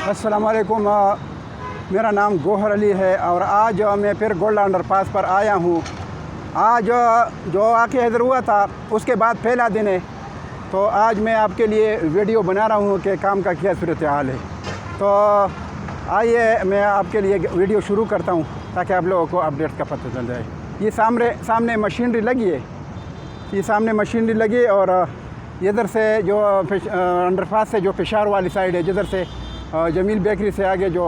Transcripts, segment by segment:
अस्सलाम वालेकुम। मेरा नाम गौहर अली है और आज मैं फिर गोल्ड अंडरपास पर आया हूँ। आज जो वाक़या इधर हुआ था उसके बाद पहला दिन है, तो आज मैं आपके लिए वीडियो बना रहा हूँ कि काम का क्या सूरत हाल है। तो आइए मैं आपके लिए वीडियो शुरू करता हूँ ताकि आप लोगों को अपडेट का पता चल जाए। ये सामने मशीनरी लगी है, ये सामने मशीनरी लगी है और इधर से जो अंडरपास से जो पेशावर वाली साइड है, जिधर से जमील बेकरी से आगे जो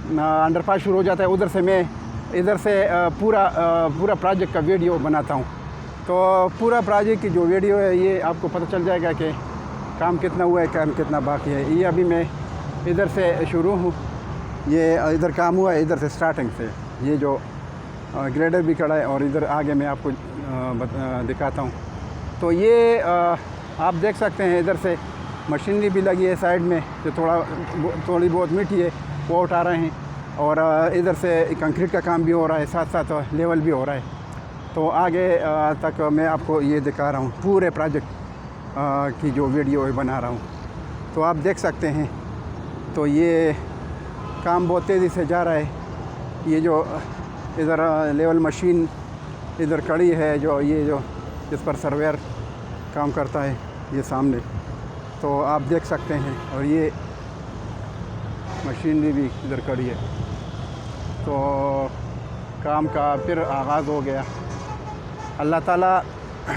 अंडरपास शुरू हो जाता है, उधर से मैं इधर से पूरा प्रोजेक्ट का वीडियो बनाता हूँ। तो पूरा प्रोजेक्ट की जो वीडियो है ये आपको पता चल जाएगा कि काम कितना हुआ है, काम कितना बाकी है। ये अभी मैं इधर से शुरू हूँ, ये इधर काम हुआ है, इधर से स्टार्टिंग से ये जो ग्रेडर भी खड़ा है और इधर आगे मैं आपको दिखाता हूँ। तो ये आप देख सकते हैं इधर से मशीनरी भी लगी है साइड में, जो थोड़ी बहुत मिट्टी है वो उठा रहे हैं और इधर से कंक्रीट का काम भी हो रहा है, साथ साथ लेवल भी हो रहा है। तो आगे तक मैं आपको ये दिखा रहा हूँ, पूरे प्रोजेक्ट की जो वीडियो बना रहा हूँ। तो आप देख सकते हैं, तो ये काम बहुत तेज़ी से जा रहा है। ये जो इधर लेवल मशीन इधर खड़ी है, जो जिस पर सर्वेयर काम करता है, ये सामने, तो आप देख सकते हैं। और ये मशीनरी भी इधर खड़ी है। तो काम का फिर आगाज़ हो गया। अल्लाह ताला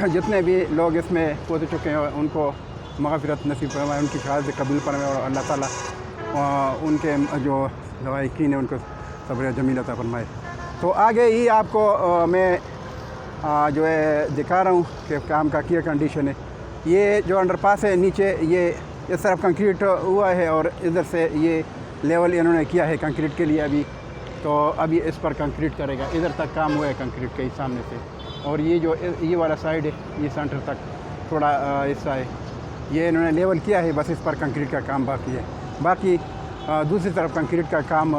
जितने भी लोग इसमें कूद चुके हैं उनको मग़फ़िरत नसीब फरमाए, उनकी ख्याल कबूल फरमाए और अल्लाह ताला उनके जो लवाहिकीन है उनको सब्र जमील अता फरमाए। तो आगे ही आपको मैं जो है दिखा रहा हूँ कि काम का क्या कंडीशन है। ये जो अंडरपास है नीचे, ये इस तरफ कंक्रीट हुआ है और इधर से ये लेवल इन्होंने किया है कंक्रीट के लिए अभी। तो अभी इस पर कंक्रीट करेगा, इधर तक काम हुआ है कंक्रीट के सामने से। और ये जो ये वाला साइड है, ये सेंटर तक थोड़ा हिस्सा है, ये इन्होंने लेवल किया है, बस इस पर कंक्रीट का काम बाकी है। बाकी दूसरी तरफ कंक्रीट का काम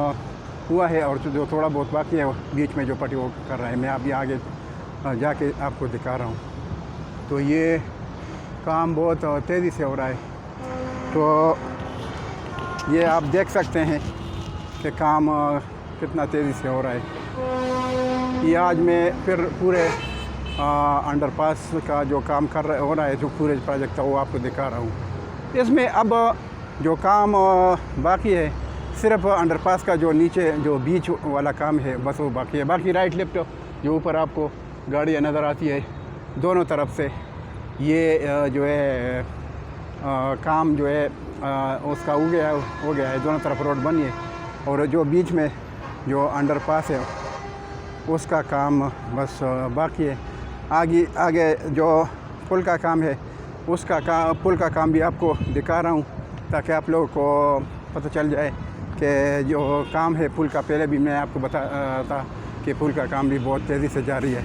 हुआ है और जो थोड़ा बहुत बाकी है बीच में जो पट्टी वो कर रहा है। मैं अभी आगे जाके आपको दिखा रहा हूँ। तो ये काम बहुत तेज़ी से हो रहा है। तो ये आप देख सकते हैं कि काम कितना तेज़ी से हो रहा है। ये आज मैं फिर पूरे अंडरपास का जो काम हो रहा है, जो पूरे प्रोजेक्ट था, वो आपको दिखा रहा हूँ। इसमें अब जो काम बाकी है सिर्फ अंडरपास का जो नीचे जो बीच वाला काम है, बस वो बाकी है। बाकी राइट लेफ्ट जो ऊपर आपको गाड़ियाँ नज़र आती है दोनों तरफ से, ये जो है काम जो है उसका हो गया है। दोनों तरफ रोड बनी है और जो बीच में जो अंडरपास है उसका काम बस बाकी है। आगे जो पुल का काम है पुल का काम भी आपको दिखा रहा हूँ ताकि आप लोगों को पता चल जाए कि जो काम है पुल का, पहले भी मैं आपको बताया था कि पुल का काम भी बहुत तेज़ी से जारी है।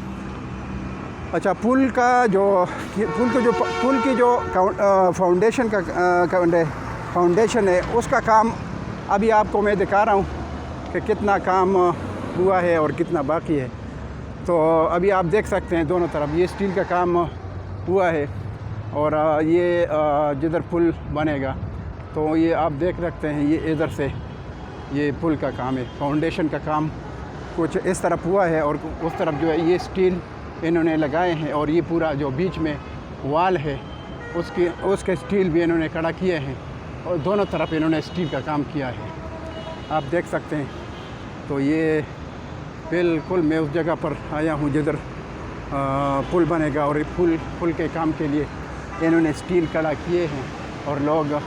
अच्छा, पुल की जो फाउंडेशन है उसका काम अभी आपको मैं दिखा रहा हूँ कि कितना काम हुआ है और कितना बाकी है। तो अभी आप देख सकते हैं दोनों तरफ ये स्टील का काम हुआ है और ये जिधर पुल बनेगा तो ये आप देख सकते हैं, ये इधर से ये पुल का काम है। फाउंडेशन का काम कुछ इस तरफ हुआ है और उस तरफ जो है ये स्टील इन्होंने लगाए हैं और ये पूरा जो बीच में वाल है उसके स्टील भी इन्होंने खड़ा किए हैं और दोनों तरफ इन्होंने स्टील का काम किया है, आप देख सकते हैं। तो ये बिल्कुल मैं उस जगह पर आया हूँ जिधर पुल बनेगा और पुल के काम के लिए इन्होंने स्टील खड़ा किए हैं और लोग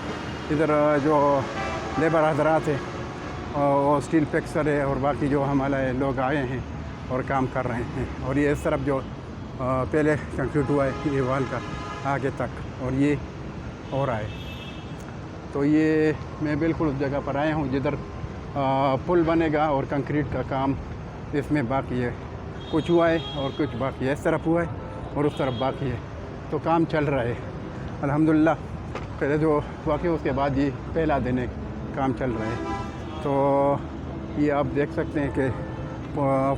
इधर जो लेबर हजरात है और स्टील फिक्सर है और बाकी जो हमारे लोग आए हैं और काम कर रहे हैं। और ये इस तरफ जो पहले कंक्रीट हुआ है ये वाल का आगे तक और ये हो रहा है। तो ये मैं बिल्कुल उस जगह पर आया हूँ जिधर पुल बनेगा और कंक्रीट का काम इसमें बाकी है। कुछ हुआ है और कुछ बाकी है, इस तरफ हुआ है और उस तरफ बाकी है। तो काम चल रहा है अल्हम्दुलिल्लाह। पहले जो वाक़ई उसके बाद ये पहला दिन है, काम चल रहा है। तो ये आप देख सकते हैं कि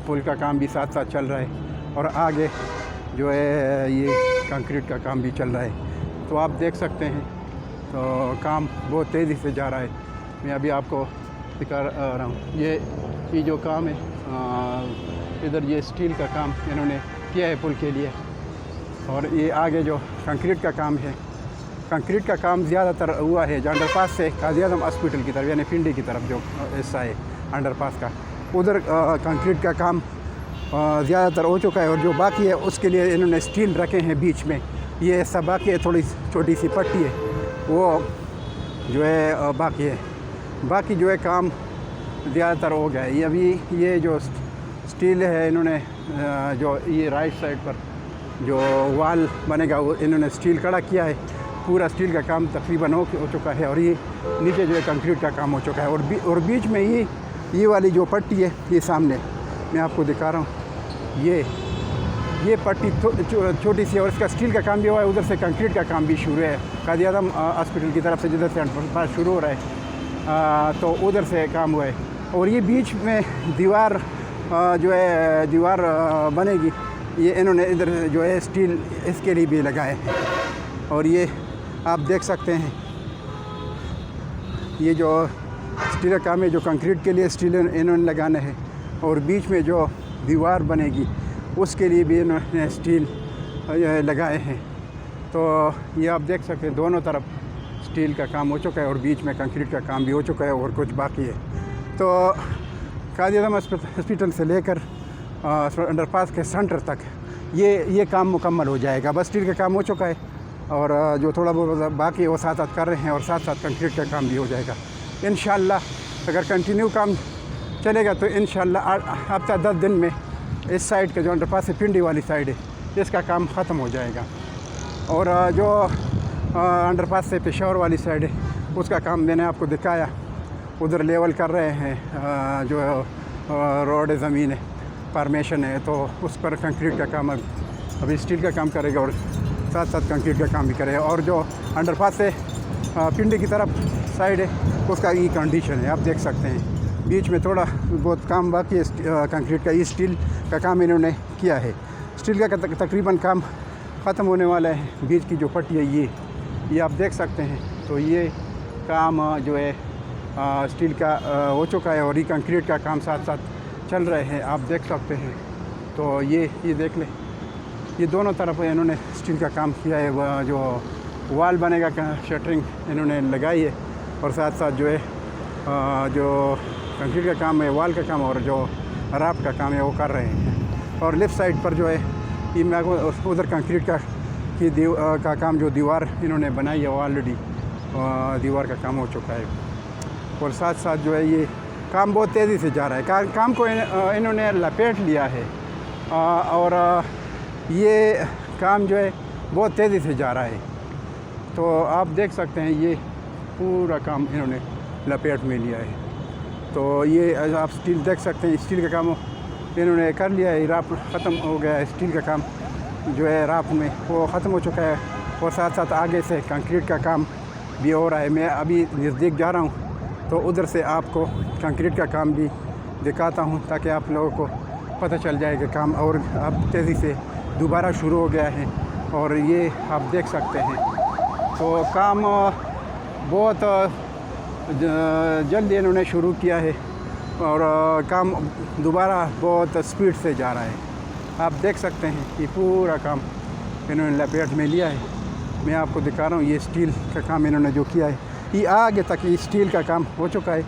पुल का काम भी साथ साथ चल रहा है और आगे जो है ये कंक्रीट का काम भी चल रहा है। तो आप देख सकते हैं, तो काम बहुत तेज़ी से जा रहा है। मैं अभी आपको दिखा रहा हूँ। ये जो काम है इधर ये स्टील का काम इन्होंने किया है पुल के लिए। और ये आगे जो कंक्रीट का काम है, कंक्रीट का काम ज़्यादातर हुआ है जो अंडरपास से काजी आज़म हॉस्पिटल की तरफ यानी पिंडी की तरफ जो हिस्सा है अंडरपास का, उधर कंक्रीट का काम ज़्यादातर हो चुका है। और जो बाकी है उसके लिए इन्होंने स्टील रखे हैं बीच में। ये सब बाकी है, थोड़ी छोटी सी पट्टी है वो जो है बाकी है। बाकी जो है काम ज़्यादातर हो गया है। ये अभी ये जो स्टील है इन्होंने जो ये राइट साइड पर जो वाल बनेगा वो इन्होंने स्टील खड़ा किया है। पूरा स्टील का काम तकरीबन हो चुका है। और ये नीचे जो है कंक्रीट का काम हो चुका है। और बीच में ये वाली जो पट्टी है ये सामने मैं आपको दिखा रहा हूँ, ये पट्टी छोटी सी है और इसका स्टील का काम भी हुआ है। उधर से कंक्रीट का काम भी शुरू है काजी आज़म हॉस्पिटल की तरफ से, जिधर से अंडरपास शुरू हो रहा है तो उधर से काम हुआ है। और ये बीच में दीवार जो है दीवार बनेगी, ये इन्होंने इधर जो है स्टील इसके लिए भी लगाए हैं। और ये आप देख सकते हैं ये जो स्टील का काम है, जो कंक्रीट के लिए स्टील इन्होंने लगाना है। और बीच में जो दीवार बनेगी उसके लिए भी इन्होंने स्टील लगाए हैं। तो ये आप देख सकते हैं दोनों तरफ स्टील का काम हो चुका है और बीच में कंक्रीट का काम भी हो चुका है और कुछ बाकी है। तो काजी आज़म हॉस्पिटल से लेकर अंडरपास के सेंटर तक ये काम मुकम्मल हो जाएगा। बस स्टील का काम हो चुका है और जो थोड़ा बहुत बाकी है वो साथ साथ कर रहे हैं और साथ साथ कंक्रीट का काम भी हो जाएगा इंशाअल्लाह। अगर कंटिन्यू काम चलेगा तो इंशाअल्लाह हफ्ता 10 दिन में इस साइड का जो अंडरपास से पिंडी वाली साइड है इसका काम ख़त्म हो जाएगा। और जो अंडरपास से पेशावर वाली साइड है उसका काम मैंने आपको दिखाया, उधर लेवल कर रहे हैं जो रोड ज़मीन है फॉर्मेशन है तो उस पर कंक्रीट का काम अभी स्टील का काम करेगा और साथ साथ कंक्रीट का काम भी करेगा। और जो अंडरपास से पिंडी की तरफ साइड है उसका ये कंडीशन है, आप देख सकते हैं बीच में थोड़ा बहुत काम बाकी है कंक्रीट का। ये स्टील का काम इन्होंने किया है, स्टील का तकरीबन काम ख़त्म होने वाला है। बीच की जो पट्टी है ये आप देख सकते हैं। तो ये काम जो है स्टील का हो चुका है और ये कंक्रीट का काम साथ साथ चल रहे हैं, आप देख सकते हैं। तो ये देख लें, ये दोनों तरफ इन्होंने स्टील का काम किया है। जो वाल बनेगा शटरिंग इन्होंने लगाई है और साथ साथ जो है जो कंक्रीट का काम है, वाल का काम और जो राफ्ट का काम है वो कर रहे हैं। और लेफ़्ट साइड पर जो है ये मैं उधर कंक्रीट का काम जो दीवार इन्होंने बनाई है वो ऑलरेडी दीवार का काम हो चुका है। और साथ साथ जो है ये काम बहुत तेज़ी से जा रहा है। काम को इन्होंने लपेट लिया है और ये काम जो है बहुत तेज़ी से जा रहा है। तो आप देख सकते हैं ये पूरा काम इन्होंने लपेट में लिया है। तो ये आप स्टील देख सकते हैं, स्टील का काम इन्होंने कर लिया है, राफ्ट ख़त्म हो गया है। स्टील का काम जो है राफ्ट में वो ख़त्म हो चुका है और साथ साथ आगे से कंक्रीट का काम भी हो रहा है। मैं अभी नज़दीक जा रहा हूँ तो उधर से आपको कंक्रीट का काम भी दिखाता हूँ ताकि आप लोगों को पता चल जाए कि काम और अब तेज़ी से दोबारा शुरू हो गया है। और ये आप देख सकते हैं तो काम बहुत जल्द इन्होंने शुरू किया है और काम दोबारा बहुत स्पीड से जा रहा है। आप देख सकते हैं कि पूरा काम इन्होंने लपेट में लिया है। मैं आपको दिखा रहा हूँ ये स्टील का काम इन्होंने जो किया है, ये आगे तक ये स्टील का काम हो चुका है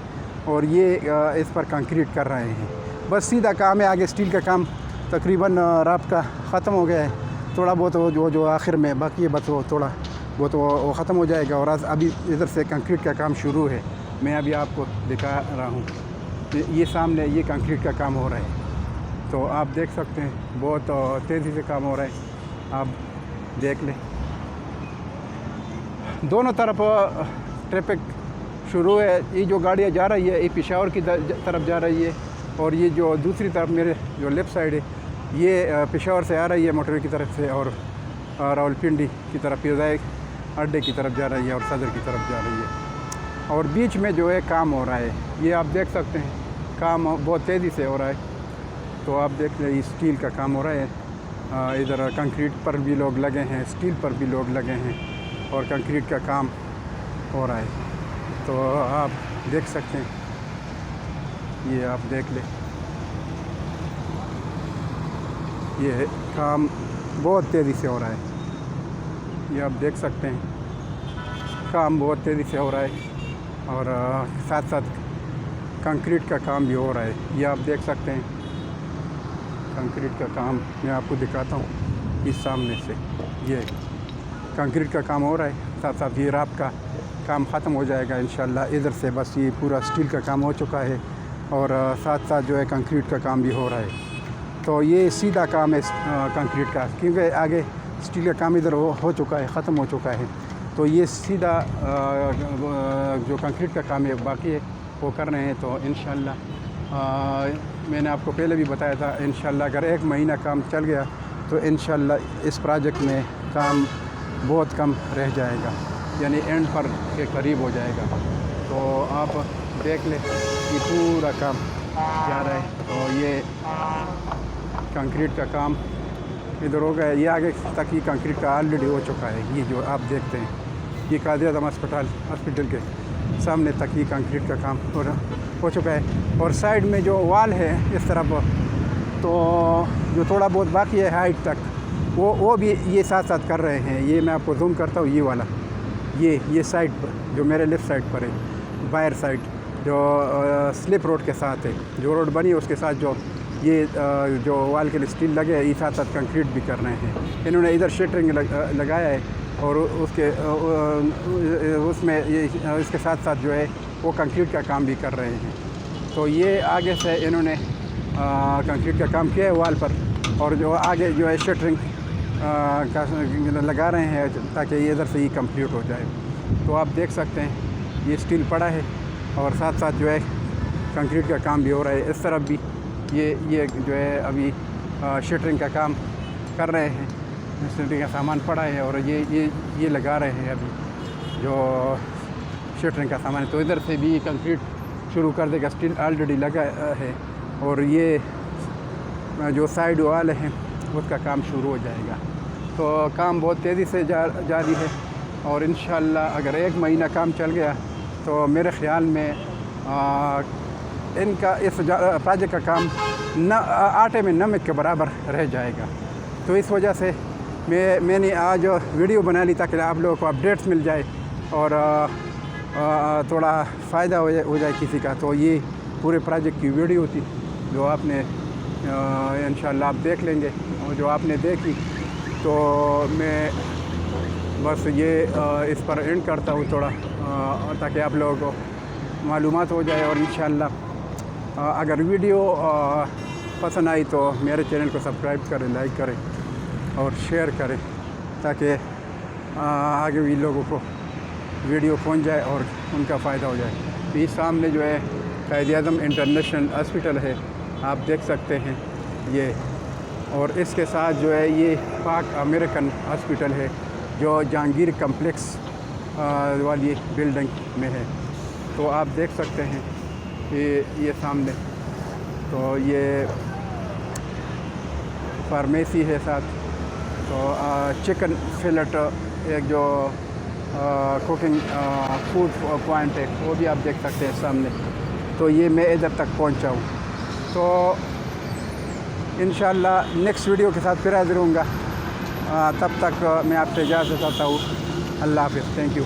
और ये इस पर कंक्रीट कर रहे हैं। बस सीधा काम है, आगे स्टील का काम तकरीबन राफ्ट का ख़त्म हो गया है। थोड़ा बहुत वो जो आखिर में बाकी है बस वो थोड़ा बहुत वो ख़त्म हो जाएगा और अभी इधर से कंक्रीट का काम शुरू है। मैं अभी आपको दिखा रहा हूँ, ये सामने ये कंक्रीट का काम हो रहा है। तो आप देख सकते हैं बहुत तेज़ी से काम हो रहा है, आप देख लें। दोनों तरफ ट्रैफिक शुरू है। ये जो गाड़ियाँ जा रही है ये पेशावर की तरफ जा रही है और ये जो दूसरी तरफ मेरे जो लेफ़्ट साइड है ये पेशावर से आ रही है मोटरवे की तरफ से और रावलपिंडी की तरफ फिजाई अड्डे की तरफ जा रही है और सदर की तरफ जा रही है। और बीच में जो है काम हो रहा है, ये आप देख सकते हैं काम बहुत तेज़ी से हो रहा है। तो आप देख रहे स्टील का काम हो रहा है, इधर कंक्रीट पर भी लोग लगे हैं, स्टील पर भी लोग लगे हैं और कंक्रीट का काम हो रहा है। तो आप देख सकते हैं, ये आप देख लें, ये काम बहुत तेज़ी से हो रहा है। ये आप देख सकते हैं, काम बहुत तेज़ी से हो रहा है और साथ साथ कंक्रीट का काम भी हो रहा है। ये आप देख सकते हैं, कंक्रीट का काम मैं आपको दिखाता हूँ इस सामने से। ये कंक्रीट का काम हो रहा है, साथ साथ ये रात का काम ख़त्म हो जाएगा इंशाल्लाह। इधर से बस ये पूरा स्टील का काम हो चुका है और साथ साथ जो है कंक्रीट का काम भी हो रहा है। तो ये सीधा काम है कंक्रीट का, क्योंकि आगे स्टील का काम इधर हो चुका है, ख़त्म हो चुका है। तो ये सीधा जो कंक्रीट का काम है बाकी है वो कर रहे हैं। तो इंशाल्लाह मैंने आपको पहले भी बताया था, इंशाल्लाह अगर 1 महीना काम चल गया तो इंशाल्लाह इस प्रोजेक्ट में काम बहुत कम रह जाएगा, यानी एंड पर के करीब हो जाएगा। तो आप देख लें कि पूरा काम जा रहा है। तो ये कंक्रीट का काम इधर हो गया, ये आगे तक ही कंक्रीट का ऑलरेडी हो चुका है। ये जो आप देखते हैं, ये कादिर आज़म हॉस्पिटल के सामने तक ही कंक्रीट का काम हो चुका है। और साइड में जो वाल है इस तरफ, तो जो थोड़ा बहुत बाकी है हाइट तक, वो भी ये साथ साथ कर रहे हैं। ये मैं आपको जूम करता हूँ, ये वाला ये साइड पर जो मेरे लेफ़्ट साइड पर है, बाहर साइड जो स्लिप रोड के साथ है, जो रोड बनी है उसके साथ जो ये जो वाल के लिए स्टील लगे है, ये साथ साथ कंक्रीट भी कर रहे हैं। इन्होंने इधर शटरिंग लगाया है और उसमें ये इसके साथ साथ जो है वो कंक्रीट का काम भी कर रहे हैं। तो ये आगे से इन्होंने कंक्रीट का काम किया है वाल पर, और जो आगे जो है शटरिंग का लगा रहे हैं ताकि ये इधर से ही कंप्लीट हो जाए। तो आप देख सकते हैं ये स्टील पड़ा है और साथ साथ जो है कंक्रीट का काम भी हो रहा है। इस तरफ भी ये जो है अभी शटरिंग का काम कर रहे हैं, शटरिंग का सामान पड़ा है और ये लगा रहे हैं अभी जो शटरिंग का सामान है। तो इधर से भी कंक्रीट शुरू कर देगा, स्टील ऑलरेडी लगा है और ये जो साइड वाल है उसका काम शुरू हो जाएगा। तो काम बहुत तेज़ी से जारी है और इंशाल्लाह अगर 1 महीना काम चल गया तो मेरे ख़्याल में इनका इस प्रोजेक्ट का काम आटे में नमक के बराबर रह जाएगा। तो इस वजह से मैंने आज वीडियो बना ली ताकि आप लोगों को अपडेट्स मिल जाए और थोड़ा फ़ायदा हो जाए किसी का। तो ये पूरे प्रोजेक्ट की वीडियो थी जो आपने इंशाल्लाह आप देख लेंगे, और जो आपने देखी तो मैं बस ये इस पर एंड करता हूँ थोड़ा, ताकि आप लोगों को मालूमात हो जाए। और इंशाल्लाह अगर वीडियो पसंद आई तो मेरे चैनल को सब्सक्राइब करें, लाइक करें और शेयर करें, ताकि आगे भी लोगों को वीडियो पहुंच जाए और उनका फ़ायदा हो जाए। इस सामने जो है कायद आज़म इंटरनेशनल हॉस्पिटल है, आप देख सकते हैं ये, और इसके साथ जो है ये पाक अमेरिकन हॉस्पिटल है जो जहांगीर कम्प्लेक्स वाली बिल्डिंग में है। तो आप देख सकते हैं ये सामने, तो ये फार्मेसी है साथ। तो चिकन फिलेट एक जो कुकिंग फूड पॉइंट है वो भी आप देख सकते हैं सामने। तो ये मैं इधर तक पहुंचा हूँ। तो इंशाल्लाह नेक्स्ट वीडियो के साथ फिर हाजिर होऊंगा। तब तक मैं आपसे इजाज़त चाहता हूँ। अल्लाह हाफ़िज़, थैंक यू।